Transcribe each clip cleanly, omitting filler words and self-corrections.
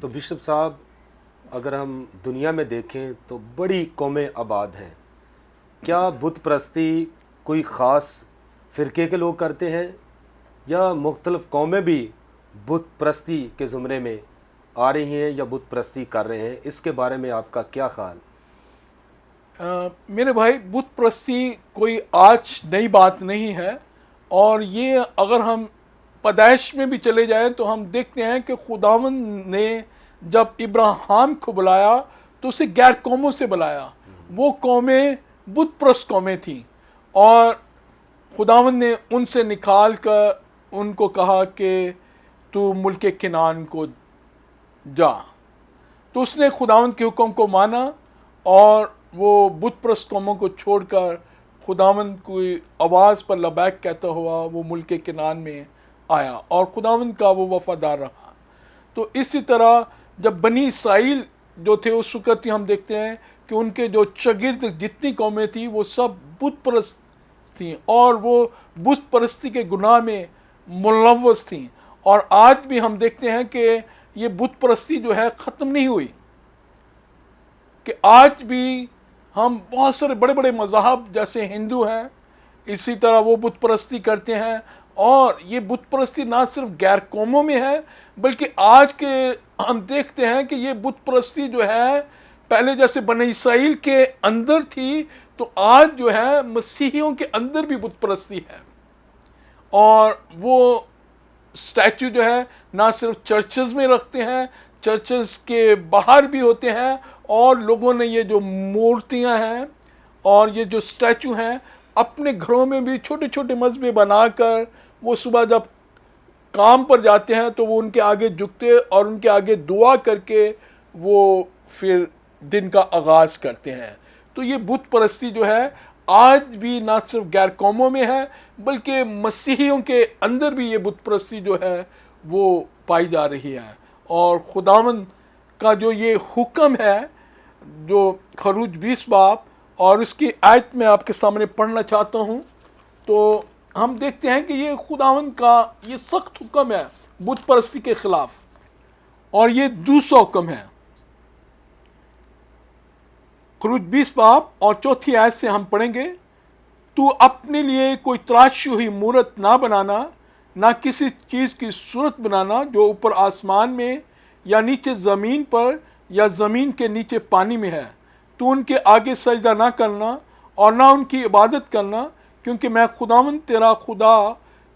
تو بشپ صاحب، اگر ہم دنیا میں دیکھیں تو بڑی قومیں آباد ہیں. کیا بت پرستی کوئی خاص فرقے کے لوگ کرتے ہیں یا مختلف قومیں بھی بت پرستی کے زمرے میں آ رہی ہیں یا بت پرستی کر رہے ہیں؟ اس کے بارے میں آپ کا کیا خیال؟ میرے بھائی، بت پرستی کوئی آج نئی بات نہیں ہے، اور یہ اگر ہم پیدائش میں بھی چلے جائیں تو ہم دیکھتے ہیں کہ خداوند نے جب ابراہیم کو بلایا تو اسے غیر قوموں سے بلایا. وہ قومیں بت پرست قومیں تھیں، اور خداوند نے ان سے نکال کر ان کو کہا کہ تو ملک کنعان کو جا. تو اس نے خداوند کے حکم کو مانا، اور وہ بت پرست قوموں کو چھوڑ کر خداوند کی آواز پر لبیک کہتا ہوا وہ ملک کنعان میں آیا، اور خداوند کا وہ وفادار رہا. تو اسی طرح جب بنی اسرائیل جو تھے اس وقت ہم دیکھتے ہیں کہ ان کے جو شاگرد جتنی قومیں تھیں وہ سب بت پرست تھیں، اور وہ بت پرستی کے گناہ میں ملوث تھیں. اور آج بھی ہم دیکھتے ہیں کہ یہ بت پرستی جو ہے ختم نہیں ہوئی، کہ آج بھی ہم بہت سارے بڑے بڑے مذاہب جیسے ہندو ہیں، اسی طرح وہ بت پرستی کرتے ہیں. اور یہ بت پرستی نہ صرف غیر قوموں میں ہے، بلکہ آج کے ہم دیکھتے ہیں کہ یہ بت پرستی جو ہے پہلے جیسے بنی اسرائیل کے اندر تھی، تو آج جو ہے مسیحیوں کے اندر بھی بت پرستی ہے. اور وہ اسٹیچو جو ہے نہ صرف چرچز میں رکھتے ہیں، چرچز کے باہر بھی ہوتے ہیں، اور لوگوں نے یہ جو مورتیاں ہیں اور یہ جو اسٹیچو ہیں اپنے گھروں میں بھی چھوٹے چھوٹے مذبے بنا کر وہ صبح جب کام پر جاتے ہیں تو وہ ان کے آگے جھکتے اور ان کے آگے دعا کر کے وہ پھر دن کا آغاز کرتے ہیں. تو یہ بت پرستی جو ہے آج بھی نہ صرف غیر قوموں میں ہے، بلکہ مسیحیوں کے اندر بھی یہ بت پرستی جو ہے وہ پائی جا رہی ہے. اور خداوند کا جو یہ حکم ہے، جو خروج 20 باب اور اس کی آیت میں آپ کے سامنے پڑھنا چاہتا ہوں، تو ہم دیکھتے ہیں کہ یہ خداوند کا یہ سخت حکم ہے بت پرستی کے خلاف، اور یہ دوسرا حکم ہے. خروج 20 باب اور 4 آیت سے ہم پڑھیں گے. تو اپنے لیے کوئی تراشی ہوئی مورت نہ بنانا، نہ کسی چیز کی صورت بنانا جو اوپر آسمان میں یا نیچے زمین پر یا زمین کے نیچے پانی میں ہے. تو ان کے آگے سجدہ نہ کرنا اور نہ ان کی عبادت کرنا، کیونکہ میں خداوند تیرا خدا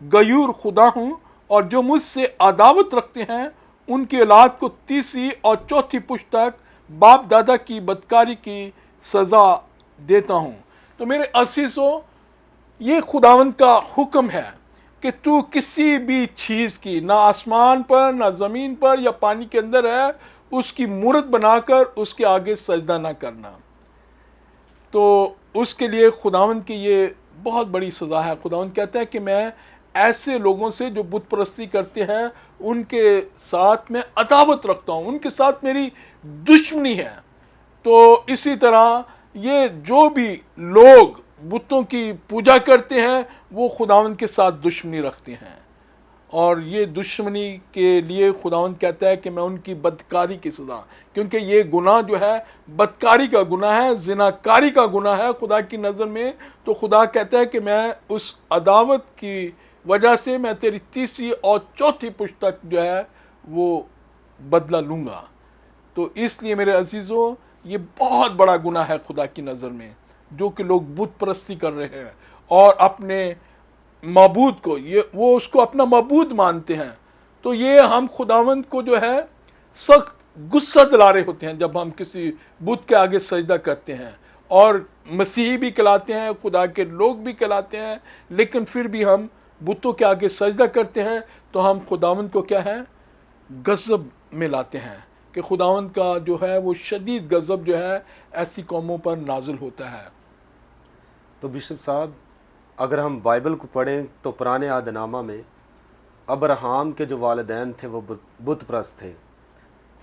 غیور خدا ہوں، اور جو مجھ سے عداوت رکھتے ہیں ان کی اولاد کو 3 اور 4 پشت تک باپ دادا کی بدکاری کی سزا دیتا ہوں. تو میرے عزیزو، یہ خداوند کا حکم ہے کہ تو کسی بھی چیز کی، نہ آسمان پر نہ زمین پر یا پانی کے اندر ہے، اس کی مورت بنا کر اس کے آگے سجدہ نہ کرنا. تو اس کے لیے خداوند کی یہ بہت بڑی سزا ہے. خداوند کہتا ہے کہ میں ایسے لوگوں سے جو بت پرستی کرتے ہیں ان کے ساتھ میں عداوت رکھتا ہوں، ان کے ساتھ میری دشمنی ہے. تو اسی طرح یہ جو بھی لوگ بتوں کی پوجا کرتے ہیں وہ خداوند کے ساتھ دشمنی رکھتے ہیں، اور یہ دشمنی کے لیے خداوند کہتا ہے کہ میں ان کی بدکاری کی سزا، کیونکہ یہ گناہ جو ہے بدکاری کا گناہ ہے، زناکاری کا گناہ ہے خدا کی نظر میں. تو خدا کہتا ہے کہ میں اس عداوت کی وجہ سے میں تیری 3 اور 4 پشت تک جو ہے وہ بدلہ لوں گا. تو اس لیے میرے عزیزو، یہ بہت بڑا گناہ ہے خدا کی نظر میں جو کہ لوگ بت پرستی کر رہے ہیں اور اپنے معبود کو وہ اس کو اپنا معبود مانتے ہیں. تو یہ ہم خداوند کو جو ہے سخت غصہ دلا رہے ہوتے ہیں جب ہم کسی بت کے آگے سجدہ کرتے ہیں. اور مسیحی بھی کہلاتے ہیں، خدا کے لوگ بھی کہلاتے ہیں، لیکن پھر بھی ہم بتوں کے آگے سجدہ کرتے ہیں تو ہم خداوند کو کیا ہے، غضب میں لاتے ہیں، کہ خداوند کا جو ہے وہ شدید غضب جو ہے ایسی قوموں پر نازل ہوتا ہے. تو بشپ صاحب، اگر ہم بائبل کو پڑھیں تو پرانے عہد نامہ میں ابراہیم کے جو والدین تھے وہ بت پرست تھے.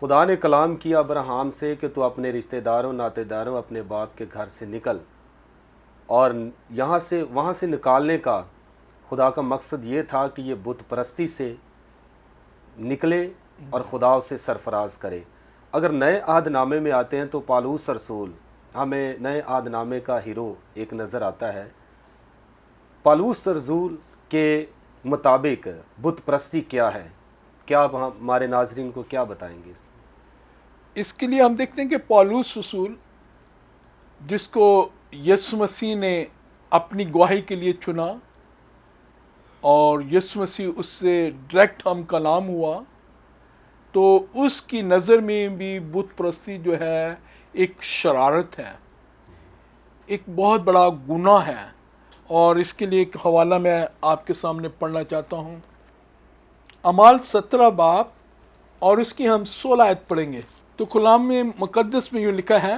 خدا نے کلام کیا ابراہیم سے کہ تو اپنے رشتہ داروں ناتے داروں اپنے باپ کے گھر سے نکل، اور وہاں سے نکالنے کا خدا کا مقصد یہ تھا کہ یہ بت پرستی سے نکلے اور خدا اسے سرفراز کرے۔ اگر نئے عہد نامے میں آتے ہیں تو پالوس رسول ہمیں نئے عہد نامے کا ہیرو ایک نظر آتا ہے۔ پالوس رسول کے مطابق بت پرستی کیا ہے؟ کیا آپ ہمارے ناظرین کو کیا بتائیں گے؟ اس کے لیے ہم دیکھتے ہیں کہ پالوس رسول، جس کو یسوع مسیح نے اپنی گواہی کے لیے چنا اور یسوع مسیح اس سے ڈائریکٹ ہم کلام ہوا، تو اس کی نظر میں بھی بت پرستی جو ہے ایک شرارت ہے، ایک بہت بڑا گناہ ہے۔ اور اس کے لیے ایک حوالہ میں آپ کے سامنے پڑھنا چاہتا ہوں۔ اعمال 17 باب اور اس کی ہم 16 آیت پڑھیں گے۔ تو کلام میں مقدس میں یوں لکھا ہے،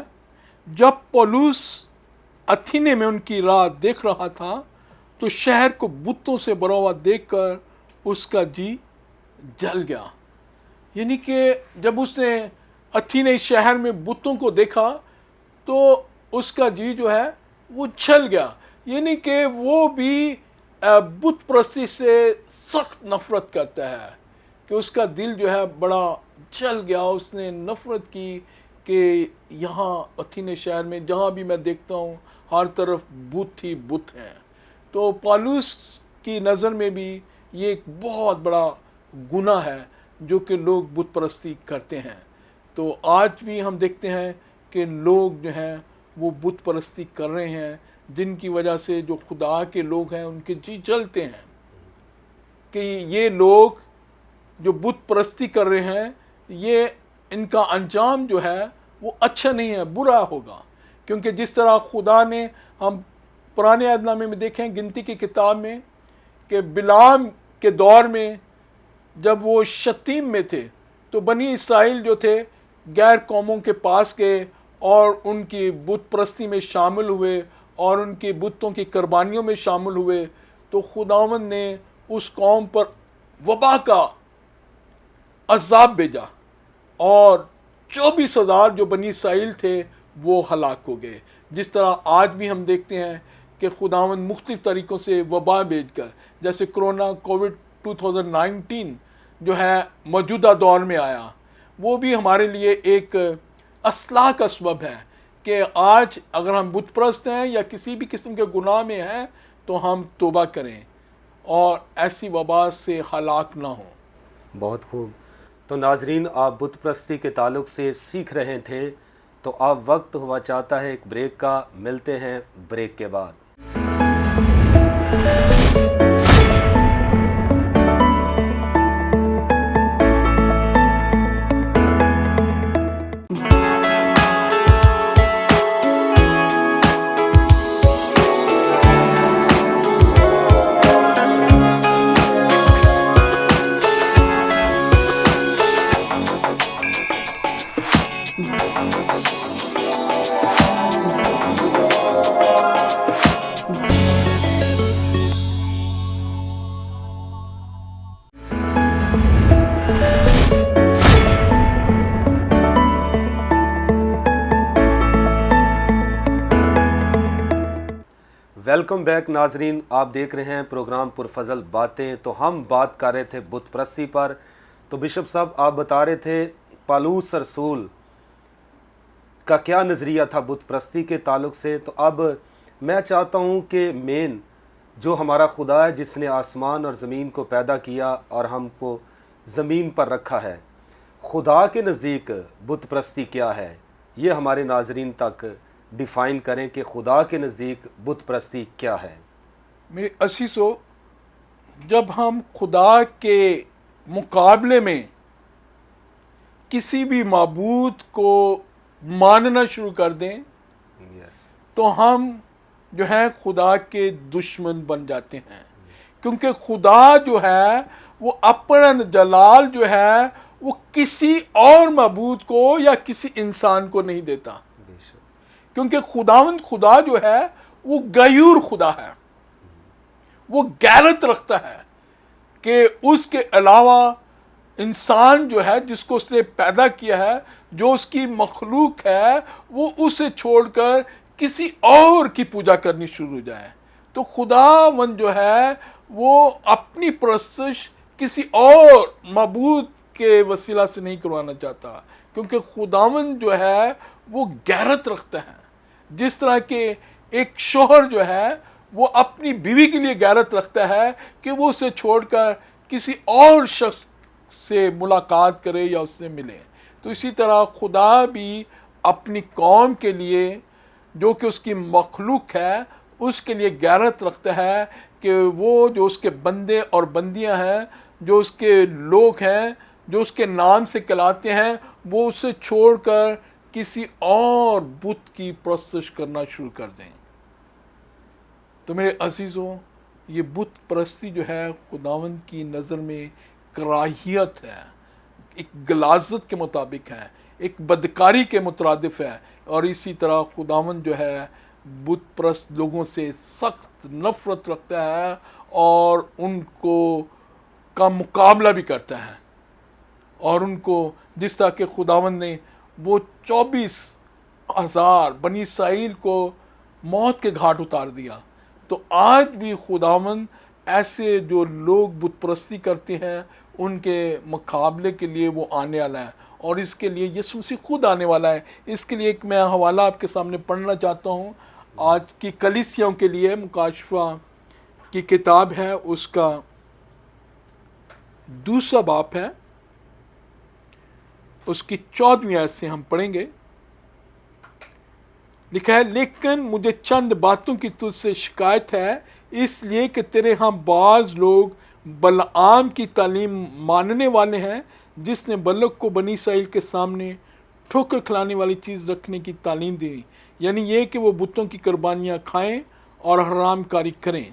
جب پولس اتھینے میں ان کی راہ دیکھ رہا تھا تو شہر کو بتوں سے بھرا ہوا دیکھ کر اس کا جی جل گیا۔ یعنی کہ جب اس نے اتھینے شہر میں بتوں کو دیکھا تو اس کا جی جو ہے وہ جل گیا، یعنی کہ وہ بھی بت پرستی سے سخت نفرت کرتا ہے، کہ اس کا دل جو ہے بڑا جل گیا۔ اس نے نفرت کی کہ یہاں اتھینے شہر میں جہاں بھی میں دیکھتا ہوں ہر طرف بت ہی بت ہیں۔ تو پالوس کی نظر میں بھی یہ ایک بہت بڑا گناہ ہے جو کہ لوگ بت پرستی کرتے ہیں۔ تو آج بھی ہم دیکھتے ہیں کہ لوگ جو ہیں وہ بت پرستی کر رہے ہیں، جن کی وجہ سے جو خدا کے لوگ ہیں ان کے جی جلتے ہیں کہ یہ لوگ جو بت پرستی کر رہے ہیں، یہ ان کا انجام جو ہے وہ اچھا نہیں ہے، برا ہوگا۔ کیونکہ جس طرح خدا نے، ہم پرانے عہد نامے میں دیکھیں گنتی کی کتاب میں، کہ بلعام کے دور میں جب وہ شتیم میں تھے تو بنی اسرائیل جو تھے غیر قوموں کے پاس گئے اور ان کی بت پرستی میں شامل ہوئے اور ان کی بتوں کی قربانیوں میں شامل ہوئے، تو خداوند نے اس قوم پر وبا کا عذاب بھیجا اور 24,000 جو بنی اسرائیل تھے وہ ہلاک ہو گئے۔ جس طرح آج بھی ہم دیکھتے ہیں کہ خداوند مختلف طریقوں سے وبا بھیج کر، جیسے کرونا کووڈ 2019 جو ہے موجودہ دور میں آیا، وہ بھی ہمارے لیے ایک اصلاح کا سبب ہے کہ آج اگر ہم بت پرست ہیں یا کسی بھی قسم کے گناہ میں ہیں تو ہم توبہ کریں اور ایسی وبا سے ہلاک نہ ہوں۔ بہت خوب۔ تو ناظرین، آپ بت پرستی کے تعلق سے سیکھ رہے تھے، تو اب وقت ہوا چاہتا ہے ایک بریک کا۔ ملتے ہیں بریک کے بعد۔ ویلکم بیک ناظرین، آپ دیکھ رہے ہیں پروگرام پرفضل باتیں۔ تو ہم بات کر رہے تھے بت پرستی پر۔ تو بشپ صاحب، آپ بتا رہے تھے پالوس رسول کا کیا نظریہ تھا بت پرستی کے تعلق سے۔ تو اب میں چاہتا ہوں کہ مین جو ہمارا خدا ہے، جس نے آسمان اور زمین کو پیدا کیا اور ہم کو زمین پر رکھا ہے، خدا کے نزدیک بت پرستی کیا ہے، یہ ہمارے ناظرین تک ڈیفائن کریں کہ خدا کے نزدیک بت پرستی کیا ہے۔ میرے عزیزو، جب ہم خدا کے مقابلے میں کسی بھی معبود کو ماننا شروع کر دیں تو ہم جو ہے خدا کے دشمن بن جاتے ہیں، کیونکہ خدا جو ہے وہ اپنا جلال جو ہے وہ کسی اور معبود کو یا کسی انسان کو نہیں دیتا، کیونکہ خدا جو ہے وہ غیور خدا ہے، وہ غیرت رکھتا ہے کہ اس کے علاوہ انسان جو ہے جس کو اس نے پیدا کیا ہے، جو اس کی مخلوق ہے، وہ اسے چھوڑ کر کسی اور کی پوجا کرنی شروع ہو جائے۔ تو خداوند جو ہے وہ اپنی پرستش کسی اور معبود کے وسیلہ سے نہیں کروانا چاہتا، کیونکہ خداوند جو ہے وہ غیرت رکھتا ہے. جس طرح کہ ایک شوہر جو ہے وہ اپنی بیوی کے لیے غیرت رکھتا ہے کہ وہ اسے چھوڑ کر کسی اور شخص سے ملاقات کرے یا اس سے ملے، تو اسی طرح خدا بھی اپنی قوم کے لیے جو کہ اس کی مخلوق ہے اس کے لیے غیرت رکھتا ہے کہ وہ جو اس کے بندے اور بندیاں ہیں، جو اس کے لوگ ہیں، جو اس کے نام سے کہلاتے ہیں، وہ اسے چھوڑ کر کسی اور بت کی پرستش کرنا شروع کر دیں. تو میرے عزیزوں، یہ بت پرستی جو ہے خداوند کی نظر میں کراہیت ہے، ایک غلاظت کے مطابق ہے، ایک بدکاری کے مترادف ہے. اور اسی طرح خداوند جو ہے بت پرست لوگوں سے سخت نفرت رکھتا ہے اور ان کو کا مقابلہ بھی کرتا ہے. اور ان کو جس طرح کہ خداوند نے وہ 24,000 بنی اسرائیل کو موت کے گھاٹ اتار دیا، تو آج بھی خداوند ایسے جو لوگ بت پرستی کرتے ہیں ان کے مقابلے کے لیے وہ آنے والا ہے، اور اس کے لیے یسوع مسیح خود آنے والا ہے. اس کے لیے ایک میں حوالہ آپ کے سامنے پڑھنا چاہتا ہوں، آج کی کلیسیوں کے لیے مکاشفہ کی کتاب ہے، اس کا 2 باب ہے، اس کی 14ویں آیت سے ہم پڑھیں گے. لکھا ہے، لیکن مجھے چند باتوں کی تجھ سے شکایت ہے، اس لیے کہ تیرے ہاں بعض لوگ بلعام کی تعلیم ماننے والے ہیں، جس نے بلق کو بنی اسرائیل کے سامنے ٹھوکر کھلانے والی چیز رکھنے کی تعلیم دی، یعنی یہ کہ وہ بتوں کی قربانیاں کھائیں اور حرام کاری کریں.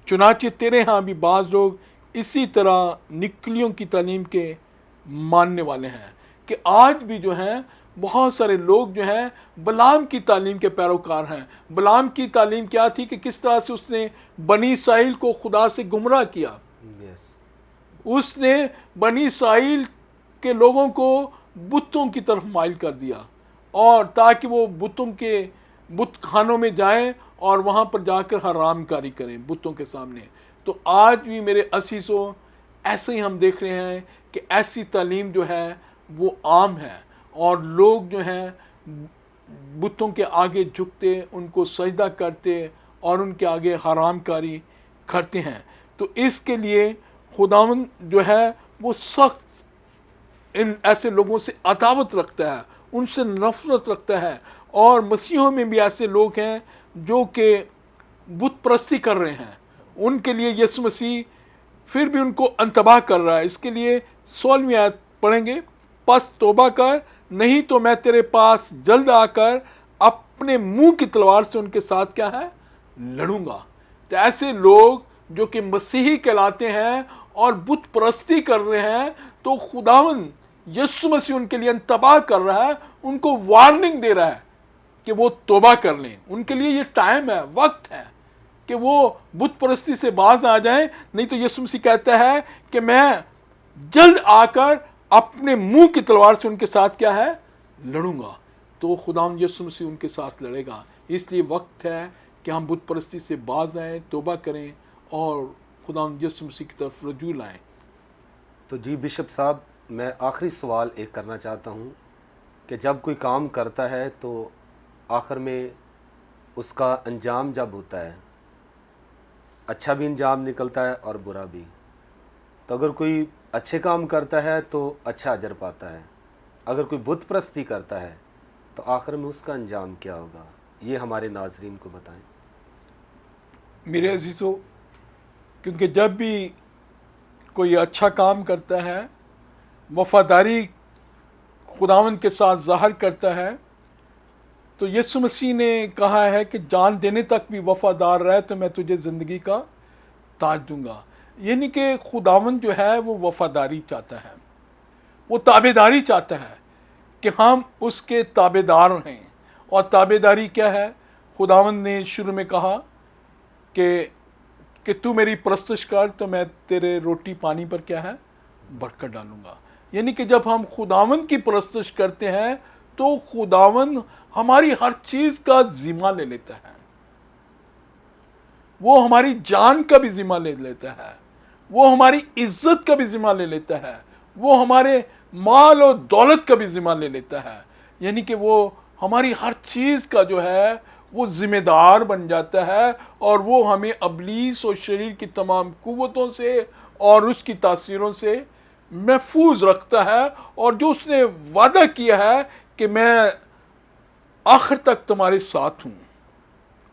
چنانچہ تیرے ہاں بھی بعض لوگ اسی طرح نکلیوں کی تعلیم کے ماننے والے ہیں. کہ آج بھی جو ہیں بہت سارے لوگ جو ہیں بلعام کی تعلیم کے پیروکار ہیں. بلعام کی تعلیم کیا تھی کہ کس طرح سے اس نے بنی اسرائیل کو خدا سے گمراہ کیا. اس نے بنی اسرائیل کے لوگوں کو بتوں کی طرف مائل کر دیا، اور تاکہ وہ بتوں کے بت خانوں میں جائیں اور وہاں پر جا کر حرام کاری کریں بتوں کے سامنے. تو آج بھی میرے عزیزوں ایسے ہی ہم دیکھ رہے ہیں کہ ایسی تعلیم جو ہے وہ عام ہے، اور لوگ جو ہیں بتوں کے آگے جھکتے، ان کو سجدہ کرتے اور ان کے آگے حرام کاری کرتے ہیں. تو اس کے لیے خداوند جو ہے وہ سخت ان ایسے لوگوں سے عداوت رکھتا ہے، ان سے نفرت رکھتا ہے. اور مسیحوں میں بھی ایسے لوگ ہیں جو کہ بت پرستی کر رہے ہیں، ان کے لیے یسوع مسیح پھر بھی ان کو انتباہ کر رہا ہے. اس کے لیے 16ویں آیت پڑھیں گے، پس توبہ کر، نہیں تو میں تیرے پاس جلد آ کر اپنے منہ کی تلوار سے ان کے ساتھ کیا ہے لڑوں گا. تو ایسے لوگ جو کہ مسیحی کہلاتے ہیں اور بت پرستی کر رہے ہیں، تو خداوند یسوع مسیح ان کے لیے انتباہ کر رہا ہے، ان کو وارننگ دے رہا ہے کہ وہ توبہ کر لیں. ان کے لیے یہ ٹائم ہے، وقت ہے کہ وہ بت پرستی سے باز آ جائیں. نہیں تو یسوع مسیح کہتا ہے کہ میں جلد آ کر اپنے منہ کی تلوار سے ان کے ساتھ کیا ہے لڑوں گا. تو خداوند یسوع مسیح ان کے ساتھ لڑے گا. اس لیے وقت ہے کہ ہم بت پرستی سے باز آئیں، توبہ کریں اور خداوند یسوع مسیح کی طرف رجوع لائیں. تو جی بشپ صاحب، میں آخری سوال ایک کرنا چاہتا ہوں کہ جب کوئی کام کرتا ہے تو آخر میں اس کا انجام جب ہوتا ہے، اچھا بھی انجام نکلتا ہے اور برا بھی. تو اگر کوئی اچھے کام کرتا ہے تو اچھا اجر پاتا ہے، اگر کوئی بت پرستی کرتا ہے تو آخر میں اس کا انجام کیا ہوگا؟ یہ ہمارے ناظرین کو بتائیں. میرے عزیزو، کیونکہ جب بھی کوئی اچھا کام کرتا ہے، وفاداری خداوند کے ساتھ ظاہر کرتا ہے، تو یسوع مسیح نے کہا ہے کہ جان دینے تک بھی وفادار رہے تو میں تجھے زندگی کا تاج دوں گا. یعنی کہ خداوند جو ہے وہ وفاداری چاہتا ہے، وہ تابعداری چاہتا ہے کہ ہم اس کے تابعدار ہیں. اور تابعداری کیا ہے؟ خداوند نے شروع میں کہا کہ تو میری پرستش کر تو میں تیرے روٹی پانی پر کیا ہے برکت ڈالوں گا. یعنی کہ جب ہم خداوند کی پرستش کرتے ہیں تو خداوند ہماری ہر چیز کا ذمہ لے لیتا ہے. وہ ہماری جان کا بھی ذمہ لے لیتا ہے، وہ ہماری عزت کا بھی ذمہ لے لیتا ہے، وہ ہمارے مال اور دولت کا بھی ذمہ لے لیتا ہے، یعنی کہ وہ ہماری ہر چیز کا جو ہے وہ ذمہ دار بن جاتا ہے، اور وہ ہمیں ابلیس اور شریر کی تمام قوتوں سے اور اس کی تاثیروں سے محفوظ رکھتا ہے، اور جو اس نے وعدہ کیا ہے کہ میں آخر تک تمہارے ساتھ ہوں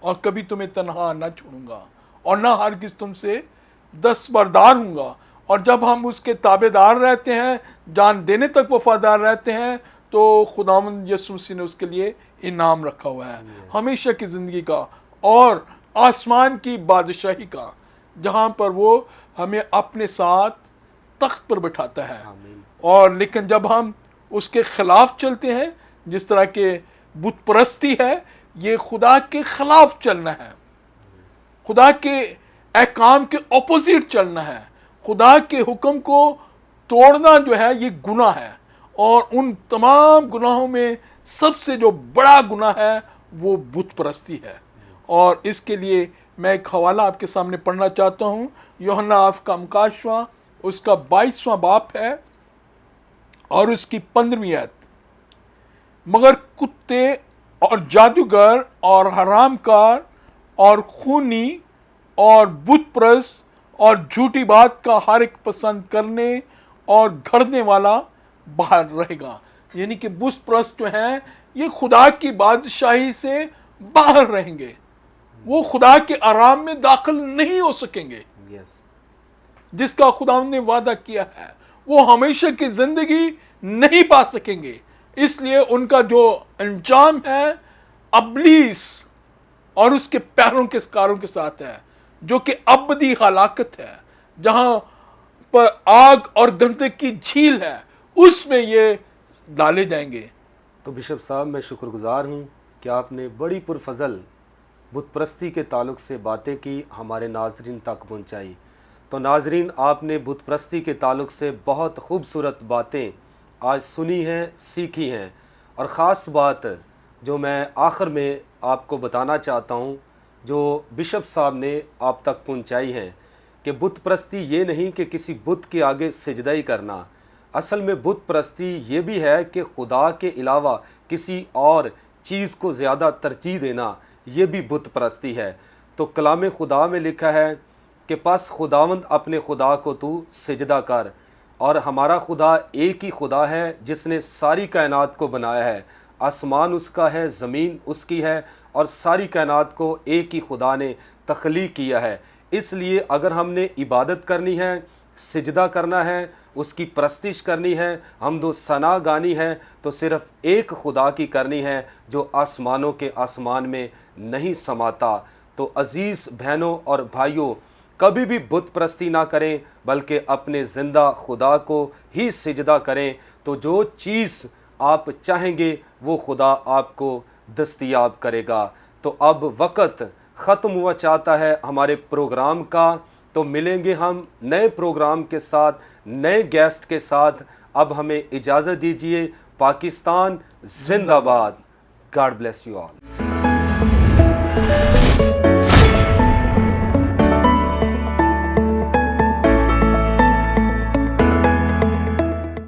اور کبھی تمہیں تنہا نہ چھوڑوں گا اور نہ ہرگز تم سے دستبردار ہوں گا۔ اور جب ہم اس کے تابع دار رہتے ہیں، جان دینے تک وفادار رہتے ہیں، تو خداوند یسوع مسیح نے اس کے لیے انعام رکھا ہوا ہے، ہمیشہ کی زندگی کا اور آسمان کی بادشاہی کا، جہاں پر وہ ہمیں اپنے ساتھ تخت پر بٹھاتا ہے۔ اور لیکن جب ہم اس کے خلاف چلتے ہیں، جس طرح کہ بت پرستی ہے، یہ خدا کے خلاف چلنا ہے، خدا کے احکام کے اپوزٹ چلنا ہے، خدا کے حکم کو توڑنا جو ہے یہ گناہ ہے، اور ان تمام گناہوں میں سب سے جو بڑا گناہ ہے وہ بت پرستی ہے۔ اور اس کے لیے میں ایک حوالہ آپ کے سامنے پڑھنا چاہتا ہوں، یوحنا آپ کا مکاشفہ اس کا 22واں باب ہے اور اس کی 15ویں آیت۔ مگر کتے اور جادوگر اور حرام کار اور خونی اور بت پرست اور جھوٹی بات کا ہر ایک پسند کرنے اور گھڑنے والا باہر رہے گا، یعنی کہ بت پرست جو ہیں یہ خدا کی بادشاہی سے باہر رہیں گے، وہ خدا کے آرام میں داخل نہیں ہو سکیں گے، جس کا خدا نے وعدہ کیا ہے وہ ہمیشہ کی زندگی نہیں پا سکیں گے۔ اس لیے ان کا جو انجام ہے ابلیس اور اس کے پیروں کے سکاروں کے ساتھ ہے، جو کہ ابدی ہلاکت ہے، جہاں پر آگ اور گندھک کی جھیل ہے، اس میں یہ ڈالے جائیں گے۔ تو بشپ صاحب میں شکر گزار ہوں کہ آپ نے بڑی پرفضل بت پرستی کے تعلق سے باتیں کی، ہمارے ناظرین تک پہنچائی۔ تو ناظرین، آپ نے بت پرستی کے تعلق سے بہت خوبصورت باتیں آج سنی ہیں، سیکھی ہیں، اور خاص بات جو میں آخر میں آپ کو بتانا چاہتا ہوں جو بشپ صاحب نے آپ تک پہنچائی ہیں، کہ بت پرستی یہ نہیں کہ کسی بت کے آگے سجدہ ہی کرنا، اصل میں بت پرستی یہ بھی ہے کہ خدا کے علاوہ کسی اور چیز کو زیادہ ترجیح دینا، یہ بھی بت پرستی ہے۔ تو کلام خدا میں لکھا ہے کہ پس خداوند اپنے خدا کو تو سجدہ کر، اور ہمارا خدا ایک ہی خدا ہے جس نے ساری کائنات کو بنایا ہے، آسمان اس کا ہے، زمین اس کی ہے، اور ساری کائنات کو ایک ہی خدا نے تخلیق کیا ہے۔ اس لیے اگر ہم نے عبادت کرنی ہے، سجدہ کرنا ہے، اس کی پرستش کرنی ہے، حمد و ثنا گانی ہے، تو صرف ایک خدا کی کرنی ہے جو آسمانوں کے آسمان میں نہیں سماتا۔ تو عزیز بہنوں اور بھائیوں، کبھی بھی بت پرستی نہ کریں بلکہ اپنے زندہ خدا کو ہی سجدہ کریں، تو جو چیز آپ چاہیں گے وہ خدا آپ کو دستیاب کرے گا۔ تو اب وقت ختم ہوا چاہتا ہے ہمارے پروگرام کا، تو ملیں گے ہم نئے پروگرام کے ساتھ، نئے گیسٹ کے ساتھ۔ اب ہمیں اجازت دیجیے۔ پاکستان زندہ باد۔ God bless you all.